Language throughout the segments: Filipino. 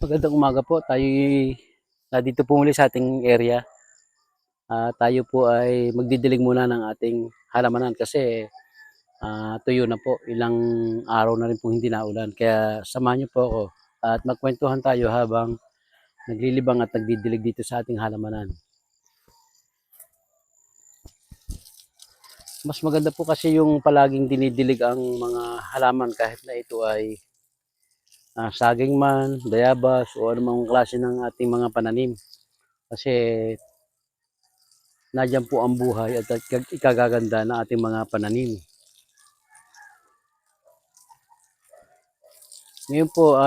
Magandang umaga po. Dito po muli sa ating area. Tayo po ay magdidilig muna ng ating halamanan kasi tuyo na po. Ilang araw na rin po hindi naulan. Kaya samahan niyo po ako at magkwentuhan tayo habang naglilibang at nagdidilig dito sa ating halamanan. Mas maganda po kasi yung palaging dinidilig ang mga halaman kahit na ito ay saging man, dayabas o anumang klase ng ating mga pananim. Kasi nandiyan po ang buhay at ikagaganda ng ating mga pananim. Ngayon po,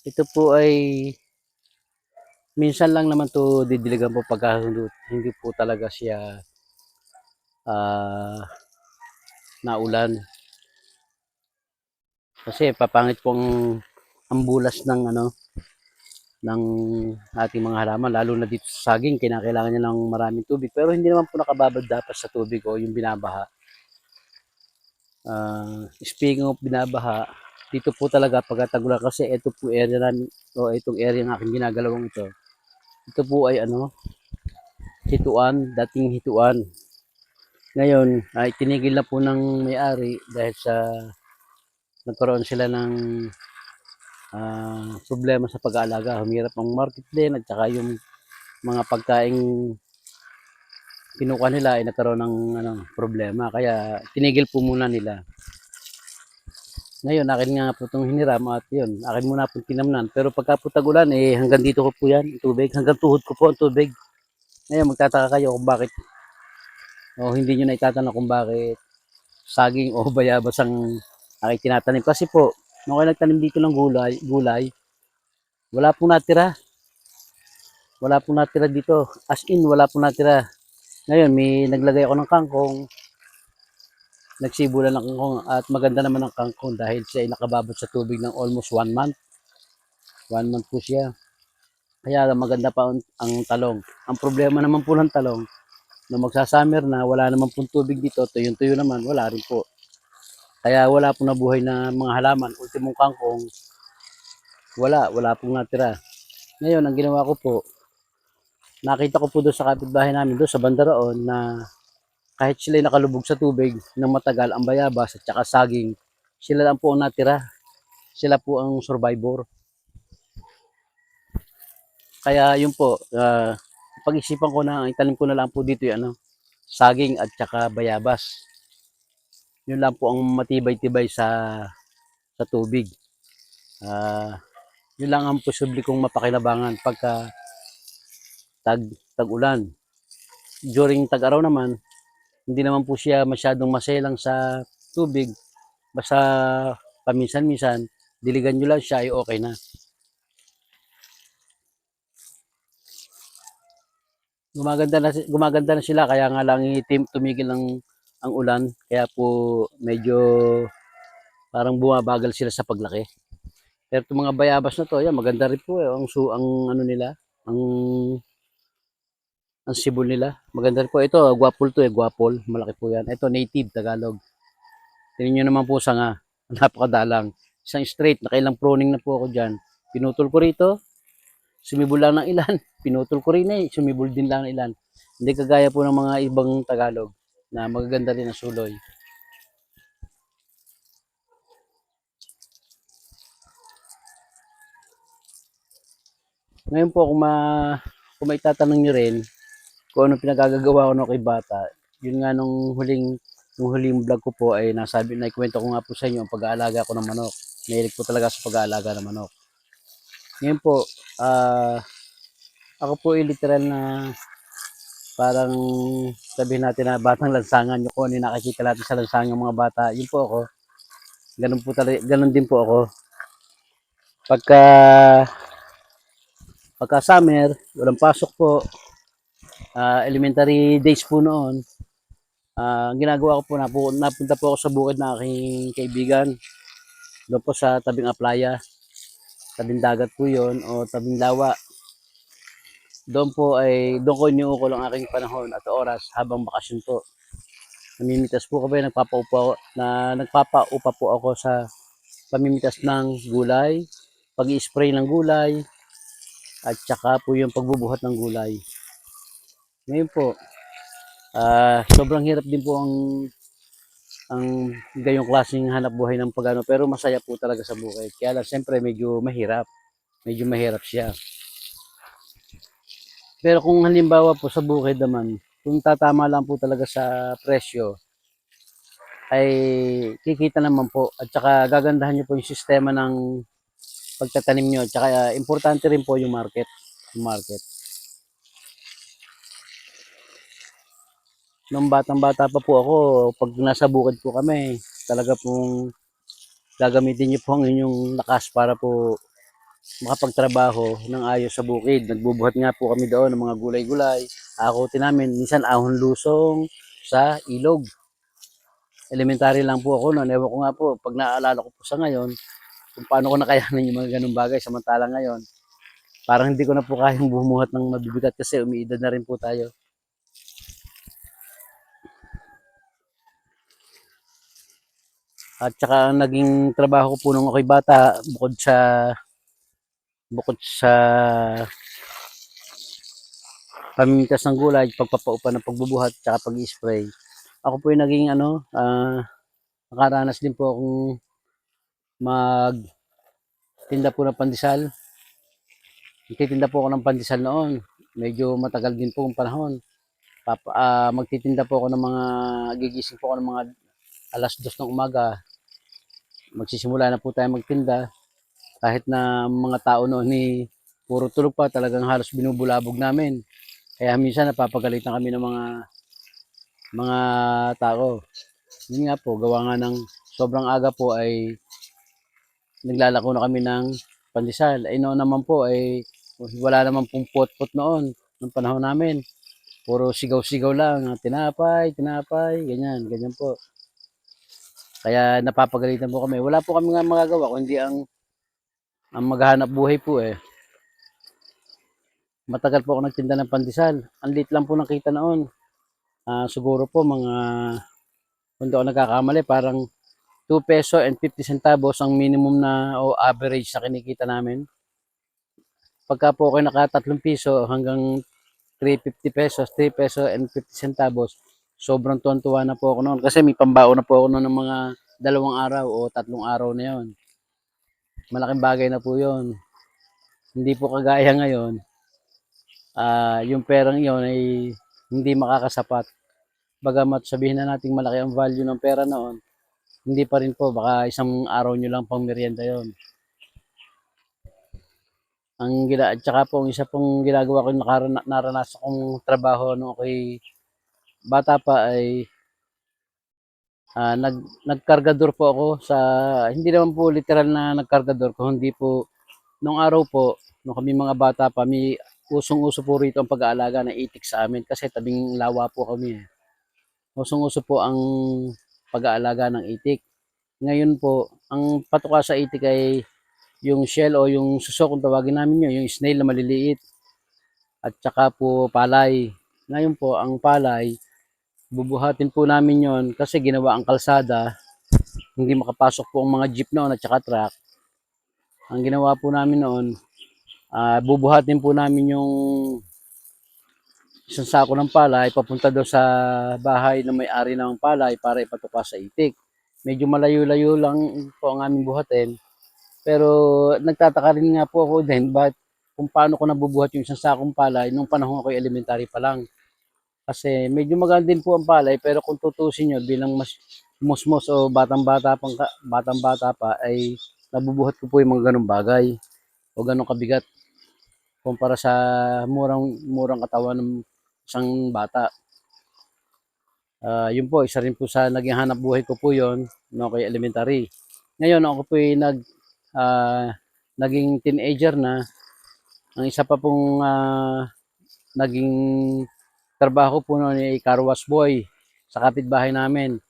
ito po ay minsan lang naman to didiligan po pagka hindi po talaga siya naulan. Kasi papangit pong ang bulas ng ating mga halaman, lalo na dito sa saging, kinakailangan niya ng maraming tubig. Pero hindi naman po nakababad dapat sa tubig o yung binabaha. Speaking of binabaha, dito po talaga pagkatagulan kasi ito po area namin o itong area ng aking ginagalawang ito. Ito po ay hituan, dating hituan. Ngayon ay tinigil na po ng may-ari dahil sa nagkaroon sila ng problema sa pag-aalaga. Humirap ang market din at saka yung mga pagkaing kinuha nila ay nagkaroon ng problema. Kaya tinigil po muna nila. Ngayon, akin nga po itong hiniram at yun, akin muna po tinamnan. Pero pagka po tag-ulan, hanggang dito ko po yan, tubig. Hanggang tuhod ko po ang tubig. Ngayon, magtataka kayo kung bakit, o hindi nyo na itatanong kung bakit saging o bayabas ang aking tinatanim. Kasi po, nung ako nagtanim dito ng gulay, wala pong natira. Wala pong natira dito. As in, wala pong natira. Ngayon, may naglagay ako ng kangkong, nagsibulan ng kangkong at maganda naman ang kangkong dahil siya ay nakababot sa tubig ng almost 1 month. 1 month po siya. Kaya maganda pa ang talong. Ang problema naman po ng talong, nung magsa-summer na, wala naman pong tubig dito, tuyong-tuyo naman, wala rin po. Kaya wala pong nabuhay na mga halaman. Ultimong kangkong, wala pong natira. Ngayon, ang ginawa ko po, nakita ko po doon sa kapitbahay namin, doon sa Bandaraon, na kahit sila nakalubog sa tubig ng matagal, ang bayabas at saka saging, sila lang po ang natira. Sila po ang survivor. Kaya yun po, pag-isipan ko na, itanim ko na lang po dito yung saging at saka bayabas. Yun lang po ang matibay-tibay sa tubig. Yun lang ang posible kong mapakinabangan pagka tag-ulan. During tag-araw naman, hindi naman po siya masyadong maselang sa tubig. Basta paminsan-minsan, diligan nyo lang siya ay okay na. Gumaganda na sila kaya nga lang tumigil ang ulan kaya po medyo parang bumabagal sila sa paglaki. Pero itong mga bayabas na to, yan maganda rin po ang ano nila, ang ang sibol nila. Maganda rin po ito, guwapol to guwapol, malaki po yan. Ito native Tagalog. Tingnan niyo naman po nga, napakadalang. Isang straight, nakailang pruning na po ako diyan. Pinutol ko rito, sumibol lang ng ilan. Pinutol ko rin sumibol din lang ng ilan. Hindi kagaya po ng mga ibang Tagalog na magaganda rin ang suloy. Ngayon po kung may tatanong niyo rin kung ano pinagagagawa ko nung kay bata, yun nga nung huling vlog ko po ay naikwento ko nga po sa inyo ang pag-aalaga ko ng manok. Mahilig po talaga sa pag-aalaga ng manok. Ngayon po, ako po ay literal na parang sabihin natin na batang lansangan, yung kung ano yung nakikita natin sa lansangan ng mga bata, yun po ako. Ganun din po ako. Pagka summer, walang pasok po, elementary days po noon, ang ginagawa ko po, napunta po ako sa bukid ng aking kaibigan, doon po sa tabing Aplaya, tabing dagat po yun, o tabing lawa. Doon ko iniukol ang aking panahon at oras habang bakasyon po. Namimitas po kami, nagpapaupa po ako sa pamimitas ng gulay, pag-i-spray ng gulay, at saka po yung pagbubuhat ng gulay. Ngayon po, sobrang hirap din po ang gayong klaseng hanap buhay ng pagano, pero masaya po talaga sa buhay. Kaya lang siyempre medyo mahirap siya. Pero kung halimbawa po sa bukid naman, kung tatama lang po talaga sa presyo, ay kikita naman po at saka gagandahan niyo po yung sistema ng pagtatanim niyo. At saka importante rin po yung market. Yung market. Nung batang-bata pa po ako, pag nasa bukid po kami, talaga pong gagamitin niyo po ang inyong lakas para po makapagtrabaho ng ayos sa bukid. Nagbubuhat nga po kami doon ng mga gulay-gulay. Akutin namin, minsan ahon lusong sa ilog. Elementary lang po ako noon. Ewan ko nga po, pag naaalala ko po sa ngayon, kung paano ko nakayanan yung mga ganung bagay. Samantala ngayon, parang hindi ko na po kayang bumuhat ng mabibigat kasi umiidad na rin po tayo. At saka ang naging trabaho ko po nung ako'y bata, bukod sa pamimitas ng gulay, pagpapaupa ng pagbubuhat, saka pag-spray. Ako po yung naging nakaranas din po akong magtinda po ng pandesal. Magtitinda po ako ng pandesal noon. Medyo matagal din po ang panahon. Magtitinda po ako ng gigising po ako ng mga 2:00 ng umaga. Magsisimula na po tayo magtinda. Kahit na mga tao noon ni puro tulog pa, talagang halos binubulabog namin. Kaya minsan napapagalitan kami ng mga tao. Yun nga po, gawa nga ng sobrang aga po ay naglalako na kami ng pandesal. Ay noon naman po ay wala naman pong pot-pot noon ng panahon namin. Puro sigaw-sigaw lang, tinapay, tinapay, ganyan po. Kaya napapagalitan po kami. Wala po kami nga magagawa kundi ang maghahanap buhay po eh. Matagal po ako nagtinda ng pandesal. Ang liit lang po nakita noon. Siguro po mga, kung ako nagkakamali, parang 2 peso and 50 centavos ang minimum na o average na kinikita namin. Pagka po ako naka 3 piso hanggang 350 pesos, 3 peso and 50 centavos, sobrang tuwan-tuwa na po ako noon kasi may pambaon na po ako noon ng mga 2 araw o 3 araw na yon. Malaking bagay na po yon. Hindi po kagaya ngayon, yung perang yon ay hindi makakasapat. Bagamat sabihin na natin malaki ang value ng pera noon, hindi pa rin po, baka isang araw nyo lang pang merienda yon. At saka po, ang isa pong ginagawa ko, naranasan kong trabaho nung ako'y bata pa ay nagkargador po ako hindi naman po literal na nagkargador, kundi po, nung araw po, nung kami mga bata pa, may usong-uso po rito ang pag-aalaga ng itik sa amin kasi tabing lawa po kami. Usong-uso po ang pag-aalaga ng itik. Ngayon po, ang patuka sa itik ay yung shell o yung suso kung tawagin namin yun, yung snail na maliliit. At saka po palay. Ngayon po, ang palay, bubuhatin po namin yon kasi ginawa ang kalsada, hindi makapasok po ang mga jeep noon at saka truck. Ang ginawa po namin noon, bubuhatin po namin yung isang sako ng palay papunta daw sa bahay na may-ari ng palay para ipatuka sa itik. Medyo malayo-layo lang po ang aming buhatin. Pero nagtataka rin nga po ako din kung paano ko nabubuhat yung isang sakong palay nung panahon ako elementary pa lang. Kasi medyo maganda din po ang palay pero kung tutusin nyo bilang mas musmos o batang-bata pa ay nabubuhat ko po yung mga ganong bagay o ganong kabigat kumpara sa murang katawan ng isang bata. Yun po, isa rin po sa naging hanap buhay ko po yon no, kay elementary. Ngayon ako po ay naging teenager na. Ang isa pa pong naging trabaho po noon ay car wash boy sa kapitbahay namin.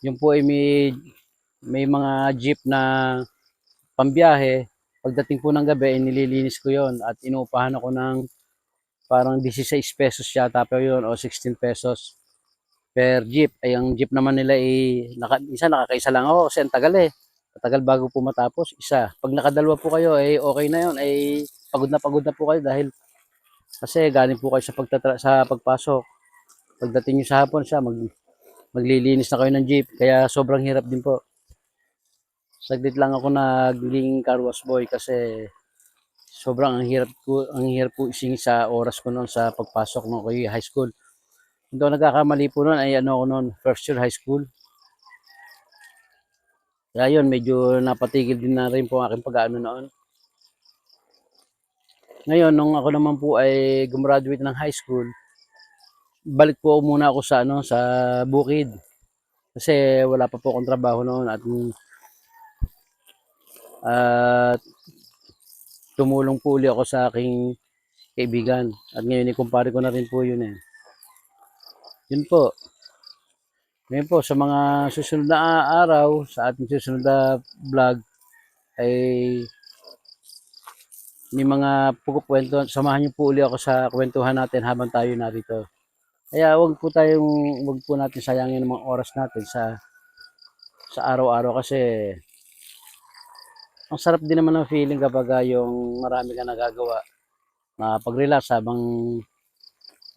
Yung po ay may mga jeep na pambiyahe. Pagdating po ng gabi, nililinis ko yon at inuupahan ako ng parang 16 pesos yata pa yun o 16 pesos per jeep. Ay ang jeep naman nila isa nakakaisa lang ako kasi ang tagal eh. Matagal bago po matapos, isa. Pag nakadalawa po kayo, eh okay na yun. Eh, pagod na po kayo dahil kasi galing po kayo sa pagpasok. Pagdating nyo sa hapon siya, maglilinis na kayo ng jeep. Kaya sobrang hirap din po. Saglit lang ako naging car wash boy kasi sobrang ang hirap po isingit sa oras ko noon sa pagpasok ng high school. Hindi ako nagkakamali po noon ay ano ako noon, first year high school. Kaya yun, medyo napatigil din na rin po ang aking pag-aano noon. Ngayon, nung ako naman po ay gumraduate ng high school, balik po muna ako sa ano sa bukid. Kasi wala pa po akong trabaho noon at tumulong po uli ako sa aking kaibigan. At ngayon, ikumpare ko na rin po yun eh. Yun po. Ngayon po, sa mga susunod na araw, sa ating susunod na vlog, ay may mga kwento. Samahan niyo po uli ako sa kwentuhan natin habang tayo narito. Kaya wag po natin sayangin ang mga oras natin sa araw-araw kasi ang sarap din naman ng feeling kapag yung marami kang nagagawa. Makapag-relax habang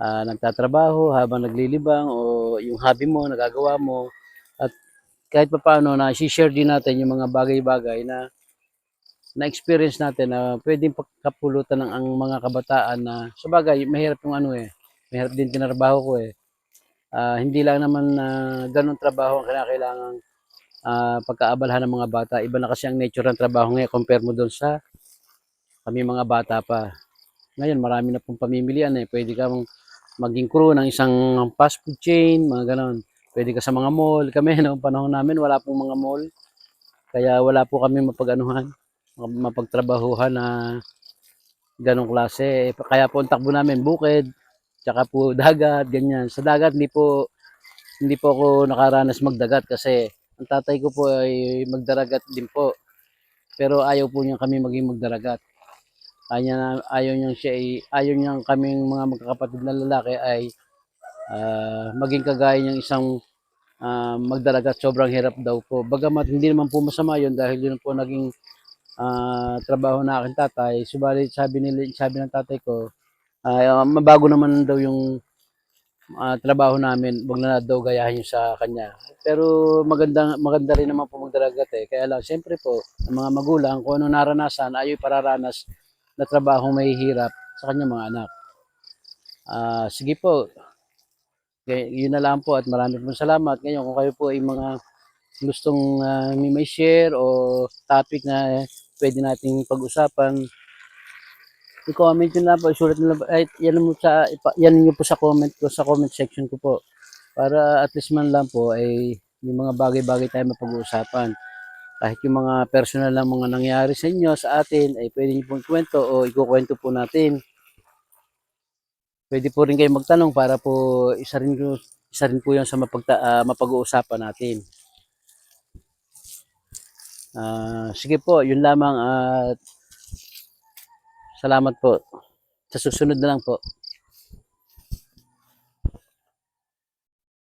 nagtatrabaho, habang naglilibang o yung hobby mo, nagagawa mo. At kahit pa paano na share din natin yung mga bagay-bagay na experience natin na pwedeng pagkapulutan ng ang mga kabataan na sa bagay, mahirap yung ano eh. Mahirap din tinrabaho ko eh. Hindi lang naman na ganun trabaho ang kailangan pagkaabalahan ng mga bata. Iba na kasi ang nature ng trabaho ngayon compare mo doon sa kami mga bata pa. Ngayon, marami na pong pamimilian eh. Pwede kang maging crew ng isang fast food chain, mga ganon. Pwede ka sa mga mall. Kami, noong panahon namin, wala pong mga mall. Kaya wala po kami mapagtrabahuhan na ganong klase. Kaya po ang takbo namin bukid, tsaka po dagat, ganyan. Sa dagat, hindi po ako nakaranas magdagat kasi ang tatay ko po ay magdaragat din po. Pero ayaw po niya kami maging magdaragat. Ayaw niya kaming mga magkakapatid na lalaki ay maging kagaya niyang isang magdaragat. Sobrang hirap daw po. Bagamat hindi naman po masama yun dahil yun po naging trabaho na aking tatay. Subalit sabi ng tatay ko, mabago naman daw yung trabaho namin, wag na daw gayahin yung sa kanya. Pero maganda rin naman po magdaragat eh. Kaya lang, siyempre po, ang mga magulang, kung ano naranasan, ayaw pararanas na trabaho may hirap sa kanya mga anak. Sige po, yun na lang po at marami pong salamat. Ngayon, kung kayo po ay mga gustong may share o topic na pwede nating pag-usapan, i-comment nyo na po, isulat nyo na po, ay, yan nyo po sa comment section ko po. Para at least man lang po ay yung mga bagay-bagay tayo mapag-uusapan. Kahit yung mga personal na mga nangyari sa inyo, sa atin, ay pwede nyo pong kwento o ikukwento po natin. Pwede po rin kayo magtanong para po isa rin po yan sa mapag-uusapan natin. Sige po, yun lamang at salamat po. Sa susunod na lang po.